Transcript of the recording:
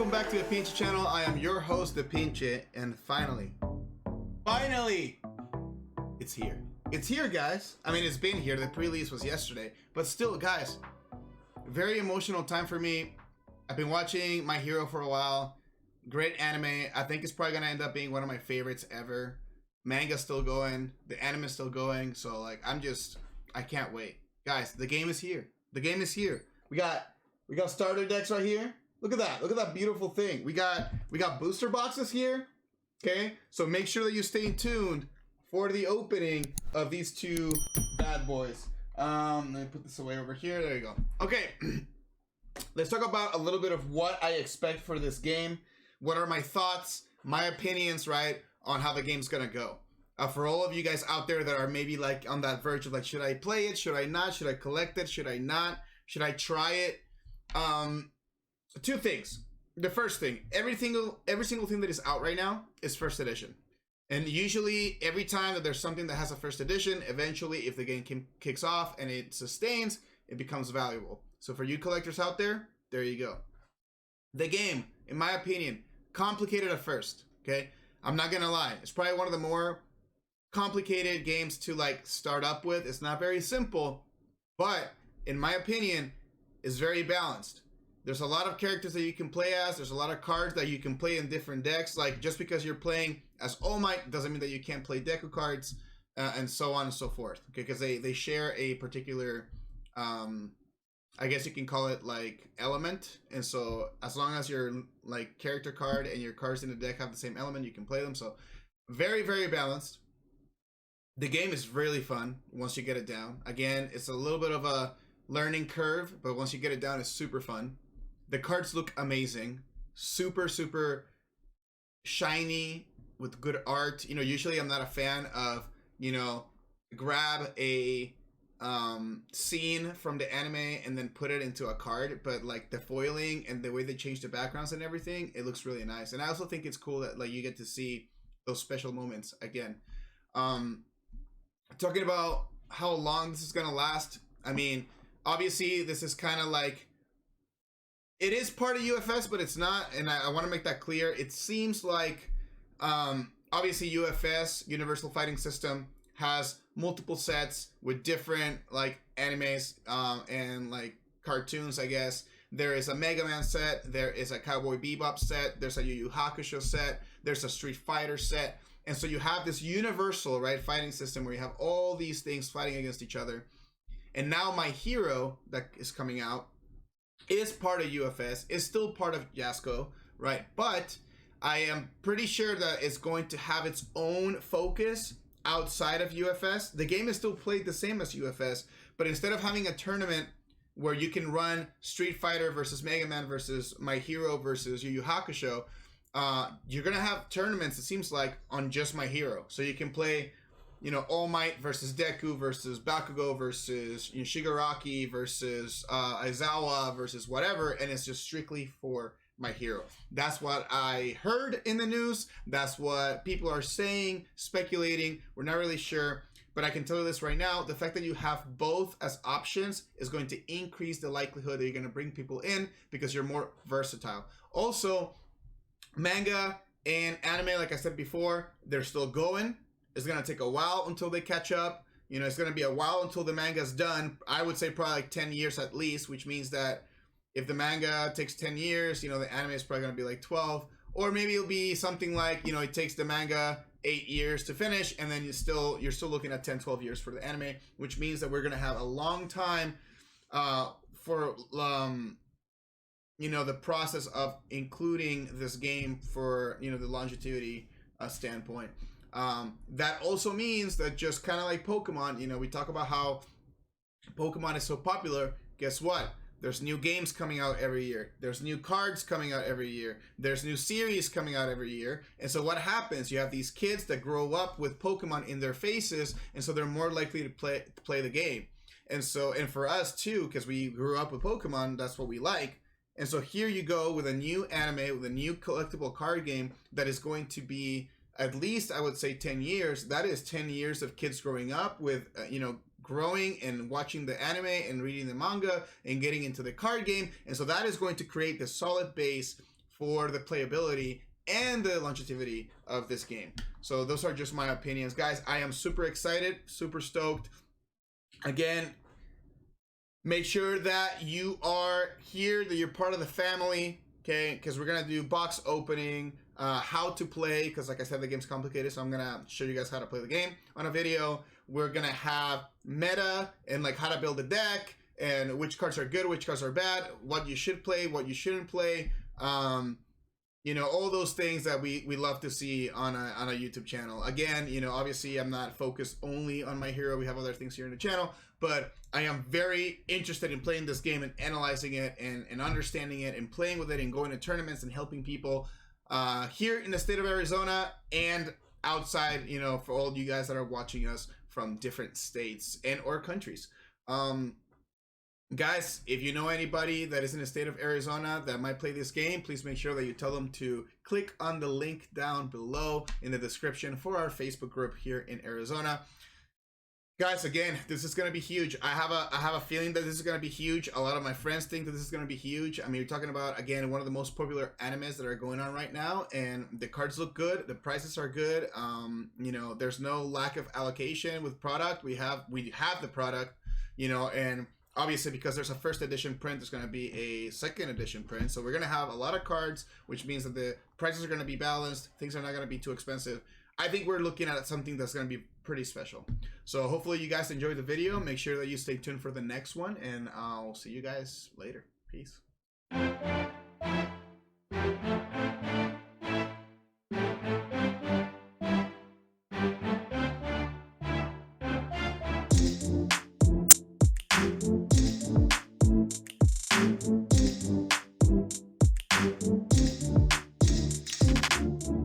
welcome back to the PinchE channel. I am your host, the PinchE, and finally, it's here. It's here, guys. I mean, it's been here. The pre-release was yesterday, but still, guys, very emotional time for me. I've been watching My Hero for a while. Great anime. I think it's probably gonna end up being one of my favorites ever. Manga's still going. The anime's still going. So, like, I can't wait, guys. The game is here. The game is here. We got starter decks right here. Look at that. Look at that beautiful thing. We got booster boxes here. Okay, so make sure that you stay tuned for the opening of these two bad boys. Let me put this away over here. There you go. Okay, let's talk about a little bit of what I expect for this game. What are my thoughts, my opinions, right, on how the game's gonna go. For all of you guys out there that are maybe like on that verge of like, should I play it? Should I not? Should I collect it? Should I not? Should I try it? Two things. The first thing, every single thing that is out right now is first edition. And usually every time that there's something that has a first edition, eventually if the game kicks off and it sustains, it becomes valuable. So for you collectors out there, there you go. The game, in my opinion, complicated at first, okay? I'm not gonna lie. It's probably one of the more complicated games to like start up with. It's not very simple, but in my opinion, it's very balanced. There's a lot of characters that you can play as. There's a lot of cards that you can play in different decks. Like, just because you're playing as All Might doesn't mean that you can't play Deku cards, and so on and so forth. Okay, because they share a particular, I guess you can call it like element. And so as long as your like character card and your cards in the deck have the same element, you can play them. So very, very balanced. The game is really fun once you get it down. Again, it's a little bit of a learning curve, but once you get it down, it's super fun. The cards look amazing, super, super shiny with good art. You know, usually I'm not a fan of, you know, grab a scene from the anime and then put it into a card, but like the foiling and the way they change the backgrounds and everything, it looks really nice. And I also think it's cool that like you get to see those special moments again. Talking about how long this is gonna last, I mean, obviously this is kind of like, it is part of UFS, but it's not, and I want to make that clear. It seems like, obviously UFS, Universal Fighting System, has multiple sets with different like animes and like cartoons, I guess. There is a Mega Man set, there is a Cowboy Bebop set, there's a Yu Yu Hakusho set, there's a Street Fighter set, and so you have this universal, right, fighting system where you have all these things fighting against each other. And now My Hero that is coming out is part of UFS, is still part of Yasuko, right? But I am pretty sure that it's going to have its own focus outside of UFS. The game is still played the same as UFS, but instead of having a tournament where you can run Street Fighter versus Mega Man versus My Hero versus Yu Yu Hakusho, you're gonna have tournaments, it seems like, on just My Hero. So you can play, you know, All Might versus Deku versus Bakugo versus, you know, Shigaraki versus Aizawa versus whatever, and it's just strictly for My Hero. That's what I heard in the news. That's what people are saying, speculating. We're not really sure, but I can tell you this right now. The fact that you have both as options is going to increase the likelihood that you're going to bring people in because you're more versatile. Also, manga and anime, like I said before, they're still going. It's going to take a while until they catch up. You know, it's going to be a while until the manga's done. I would say probably like 10 years at least, which means that if the manga takes 10 years, you know, the anime is probably going to be like 12. Or maybe it'll be something like, you know, it takes the manga 8 years to finish, and then you're still looking at 10, 12 years for the anime, which means that we're going to have a long time for, you know, the process of including this game for, you know, the longevity standpoint. That also means that just kind of like Pokemon, you know, we talk about how Pokemon is so popular. Guess what? There's new games coming out every year. There's new cards coming out every year. There's new series coming out every year. And so what happens? You have these kids that grow up with Pokemon in their faces, and so they're more likely to play the game. And so, and for us too, because we grew up with Pokemon, that's what we like. And so here you go with a new anime, with a new collectible card game that is going to be at least, I would say, 10 years. That is 10 years of kids growing up with, you know, growing and watching the anime and reading the manga and getting into the card game. And so that is going to create the solid base for the playability and the longevity of this game. So those are just my opinions, guys. I am super excited, super stoked. Again, make sure that you are here, that you're part of the family, okay? Because we're gonna do box opening, how to play, because like I said, the game's complicated, so I'm gonna show you guys how to play the game on a video. We're gonna have meta and like how to build a deck, and which cards are good, which cards are bad, what you should play, what you shouldn't play. You know, all those things that we love to see on a YouTube channel. Again, you know, obviously I'm not focused only on my hero. We have other things here in the channel, but I am very interested in playing this game and analyzing it and understanding it and playing with it and going to tournaments and helping people here in the state of Arizona and outside, you know, for all you guys that are watching us from different states and or countries. Guys, if you know anybody that is in the state of Arizona that might play this game, please make sure that you tell them to click on the link down below in the description for our Facebook group here in Arizona. Guys, again, this is going to be huge. I have a feeling that this is going to be huge. A lot of my friends think that this is going to be huge. I mean, you're talking about, again, one of the most popular animes that are going on right now, and the cards look good. The prices are good. You know, there's no lack of allocation with product. We have the product, you know, and obviously, because there's a first edition print, there's going to be a second edition print. So we're going to have a lot of cards, which means that the prices are going to be balanced. Things are not going to be too expensive. I think we're looking at something that's going to be pretty special. So hopefully you guys enjoyed the video. Make sure that you stay tuned for the next one, and I'll see you guys later. Peace.